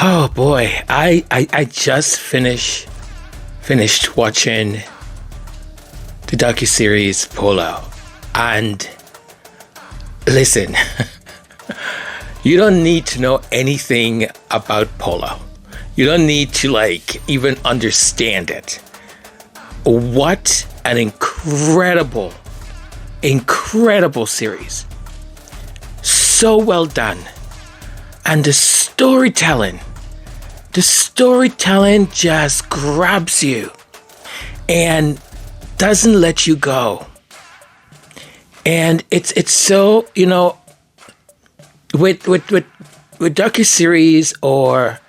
Oh boy, I just finished watching the docu-series Polo, and listen, you don't need to know anything about polo. You don't need to even understand it. What an incredible series. So well done. And the storytelling just grabs you and doesn't let you go. And it's so, with docuseries or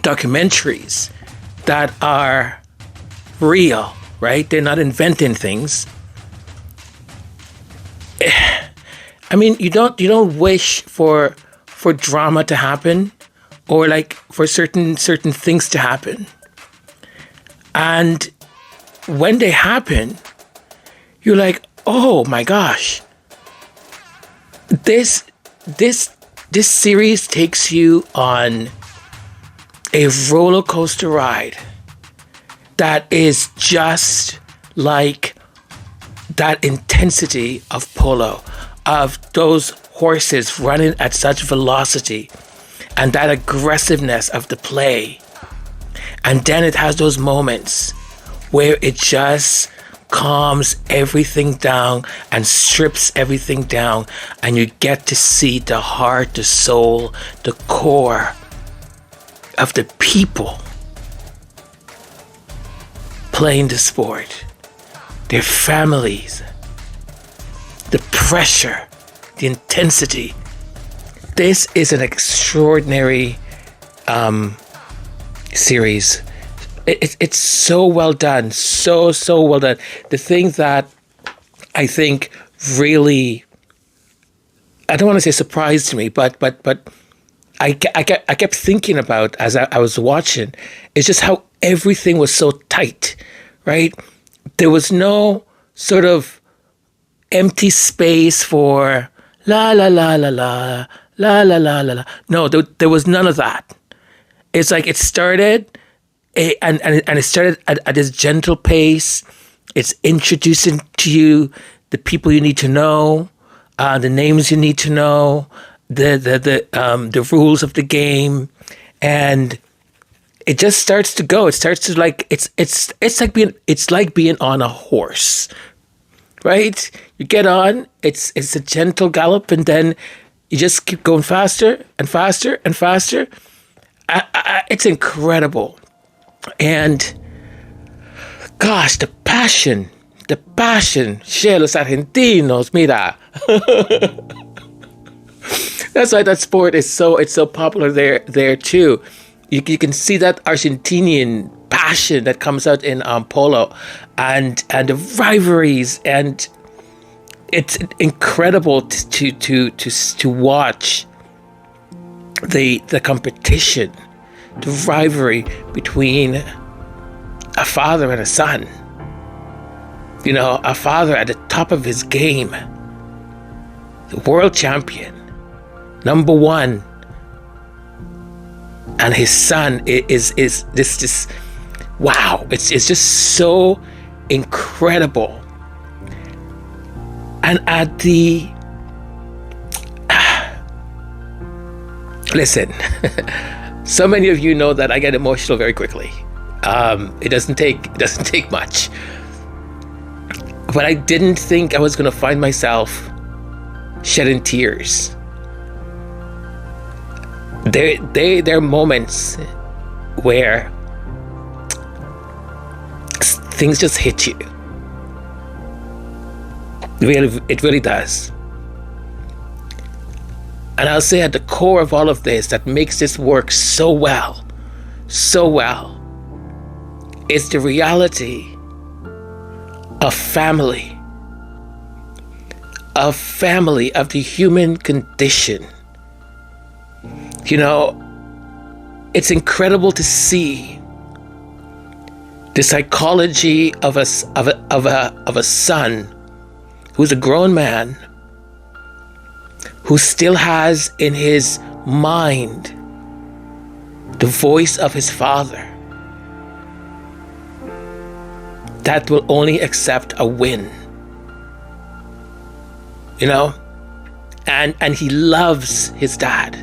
documentaries that are real, right? They're not inventing things. I mean, you don't wish for drama to happen, or for certain things to happen. And when they happen, you're like, oh my gosh, this series takes you on a roller coaster ride that is just like that intensity of polo, of those horses running at such velocity, and that aggressiveness of the play. And then it has those moments where it just calms everything down and strips everything down, and you get to see the heart, the soul, the core of the people playing the sport, their families, the pressure, the intensity. This is an extraordinary series. It's so well done, so well done. The thing that I think really, I don't want to say surprised me, but I kept thinking about as I was watching, is just how everything was so tight, right? There was no sort of empty space for la la la la la la la la la la. No, there was none of that. It's like it started, and it started at this gentle pace. It's introducing to you the people you need to know, the names you need to know, the rules of the game, and it just starts to go. It starts to it's like being on a horse, right? You get on, it's a gentle gallop, and then you just keep going faster and faster and faster. It's incredible. And gosh, the passion, che, los argentinos, mira. That's why that sport is so popular there too. You can see that Argentinian passion that comes out in polo, and the rivalries, and it's incredible to watch the competition, the rivalry between a father and a son. A father at the top of his game, the world champion, number one, and his son is this wow, it's just so incredible. And at the listen, so many of you know that I get emotional very quickly. It doesn't take much. But I didn't think I was going to find myself shedding tears. There are moments where things just hit you. It really does. And I'll say at the core of all of this, that makes this work so well, is the reality of family, of the human condition. It's incredible to see the psychology of a son who's a grown man, who still has in his mind the voice of his father, that will only accept a win. You know? And he loves his dad.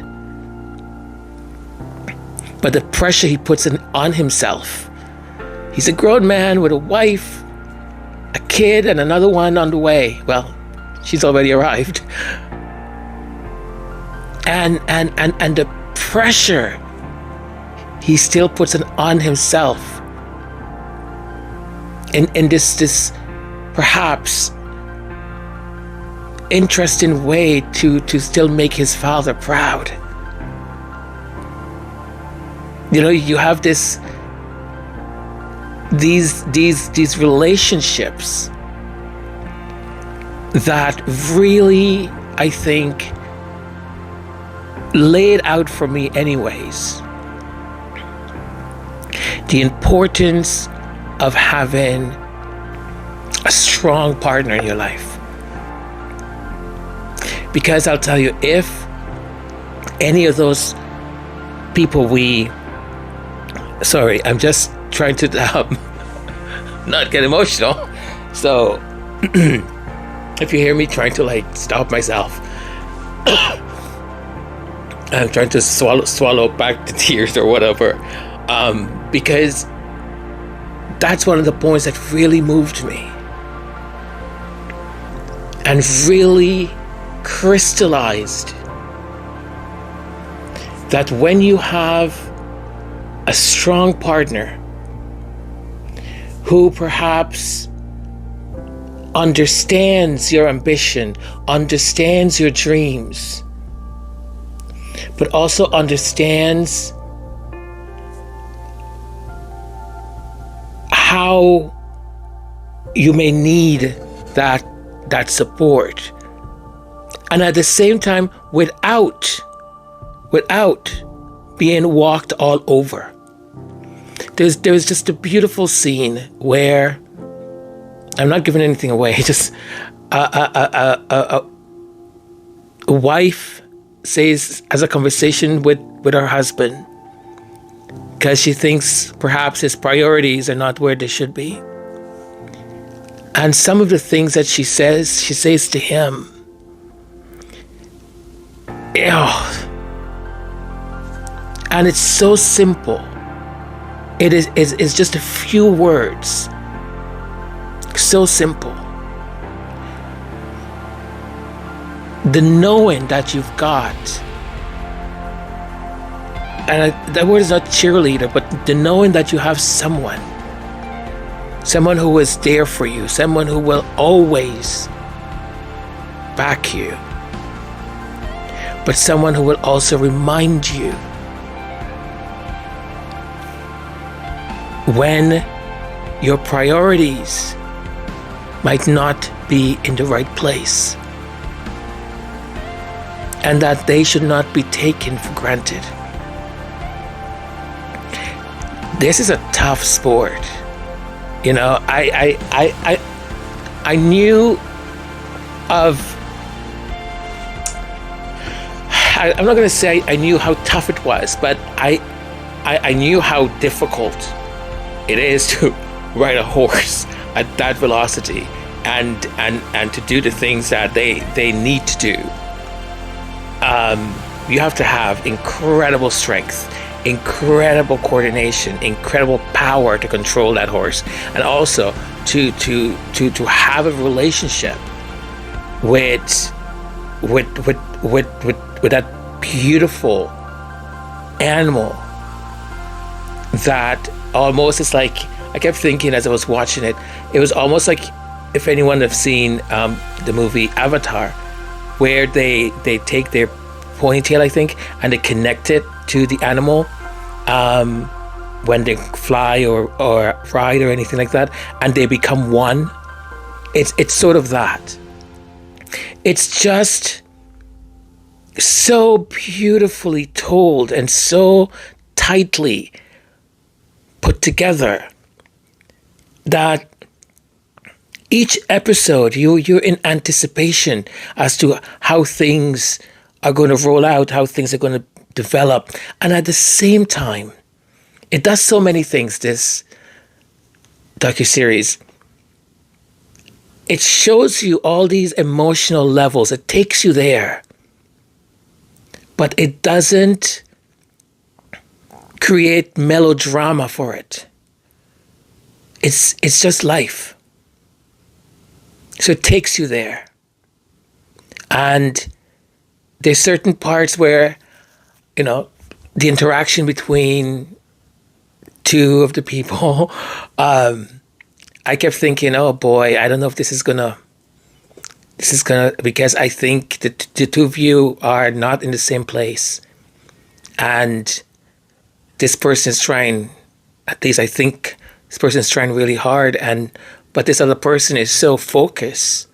But the pressure he puts on himself. He's a grown man with a wife, a kid, and another one on the way. Well, she's already arrived. And the pressure he still puts on himself in this perhaps interesting way to still make his father proud. You know, you have these relationships that really, I think, laid out for me anyways, the importance of having a strong partner in your life. Because I'll tell you, if any of those people I'm just trying to not get emotional. So if you hear me trying to stop myself, I'm trying to swallow back the tears or whatever, because that's one of the points that really moved me and really crystallized that when you have a strong partner who perhaps understands your ambition, understands your dreams, but also understands how you may need that support, and at the same time without being walked all over. There was just a beautiful scene where, I'm not giving anything away, just a wife has a conversation with her husband because she thinks perhaps his priorities are not where they should be. And some of the things that she says to him, and it's so simple. It's just a few words. So simple. The knowing that you've got, and that word is not cheerleader, but the knowing that you have someone who is there for you, someone who will always back you, but someone who will also remind you when your priorities might not be in the right place, and that they should not be taken for granted. This is a tough sport. You know, I knew of, I'm not going to say I knew how tough it was, but I knew how difficult it is to ride a horse at that velocity and to do the things that they need to do. You have to have incredible strength, incredible coordination, incredible power to control that horse, and also to have a relationship with that beautiful animal that almost is like, I kept thinking as I was watching it, it was almost like, if anyone have seen the movie Avatar, where they take their ponytail, I think, and they connect it to the animal when they fly or ride or anything like that, and they become one. It's sort of that. It's just so beautifully told and so tightly put together that each episode you're in anticipation as to how things are going to roll out, how things are going to develop. And at the same time, it does so many things, this docuseries. It shows you all these emotional levels. It takes you there. But it doesn't create melodrama for it. It's just life. So it takes you there. And there's certain parts where, the interaction between two of the people, I kept thinking, oh boy, I don't know if this is gonna, because I think the two of you are not in the same place. And this person is trying, at least I think this person is trying really hard, but this other person is so focused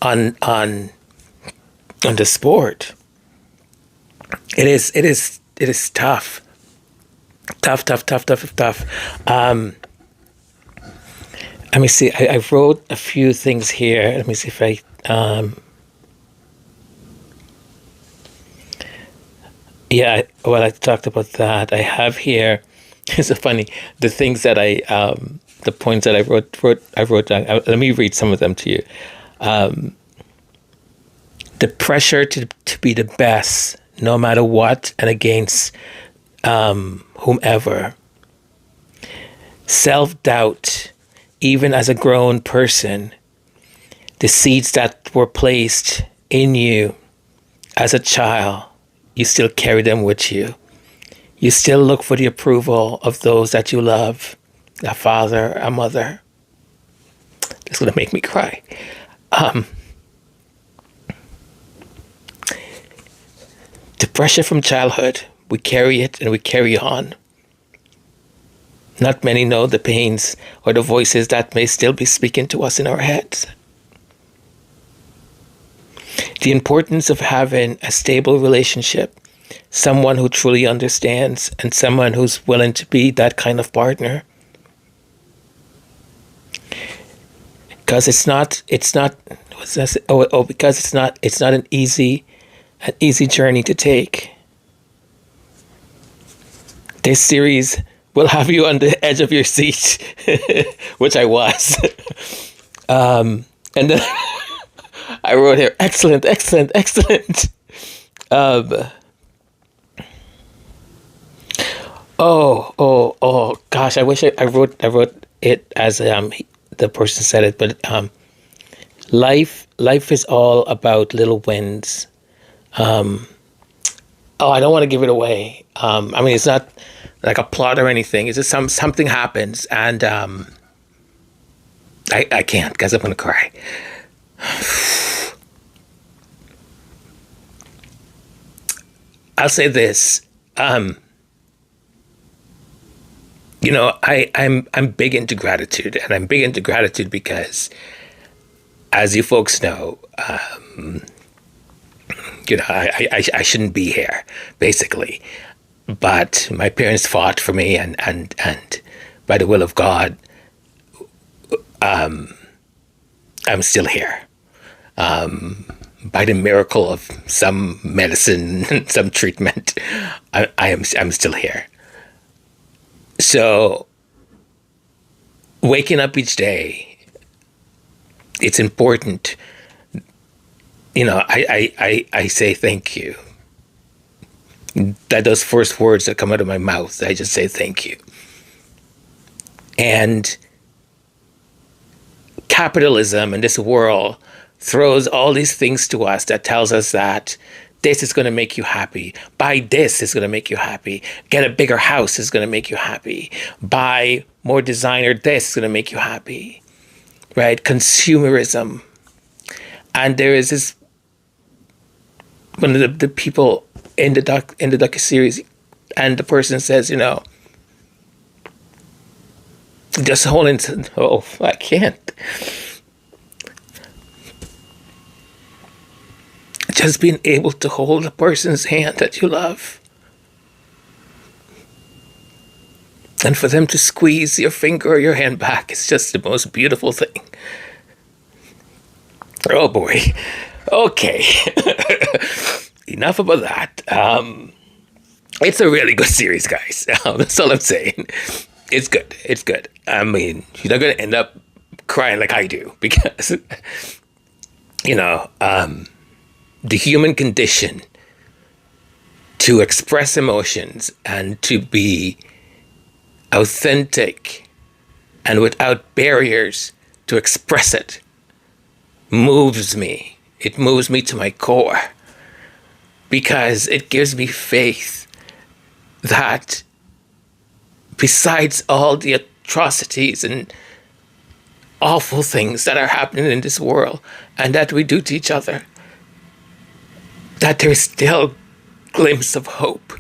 on the sport. It is tough. Tough. Let me see. I wrote a few things here. Let me see if I. I talked about that. I have here. It's so funny. The things that the points that I wrote down. Let me read some of them to you. The pressure to be the best, no matter what, and against whomever. Self-doubt, even as a grown person. The seeds that were placed in you as a child, you still carry them with you. You still look for the approval of those that you love, a father, a mother. It's going to make me cry. The pressure from childhood, we carry it and we carry on. Not many know the pains or the voices that may still be speaking to us in our heads. The importance of having a stable relationship, someone who truly understands, and someone who's willing to be that kind of partner. Because it's not an easy journey to take. This series will have you on the edge of your seat, which I was. And then I wrote here, excellent. Gosh, I wish I wrote it as the person said it, but life is all about little wins. I don't want to give it away. It's not like a plot or anything. It's just something happens, and I can't because I'm gonna cry. I'll say this. I'm big into gratitude, and I'm big into gratitude because, as you folks know, I shouldn't be here, basically. But my parents fought for me, and by the will of God, I'm still here. By the miracle of some medicine, some treatment, I'm still here. So, waking up each day, it's important. I say thank you. That those first words that come out of my mouth, I just say thank you. And capitalism in this world throws all these things to us that tells us that this is going to make you happy. Buy this is going to make you happy. Get a bigger house is going to make you happy. Buy more designer this is going to make you happy. Right? Consumerism. And there is this, one of the people in the docuseries, and the person says, just holding, I can't. Just being able to hold a person's hand that you love. And for them to squeeze your finger or your hand back is just the most beautiful thing. Oh boy. Okay. Enough about that. It's a really good series, guys. That's all I'm saying. It's good. It's good. I mean, you're not going to end up crying like I do because, the human condition to express emotions and to be authentic and without barriers to express it moves me. It moves me to my core because it gives me faith that besides all the atrocities and awful things that are happening in this world and that we do to each other, that there is still a glimpse of hope,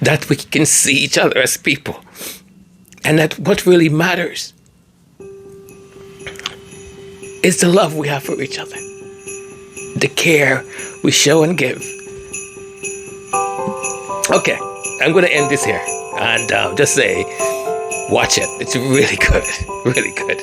that we can see each other as people, and that what really matters is the love we have for each other, the care we show and give. Okay, I'm going to end this here and just say, watch it. It's really good, really good.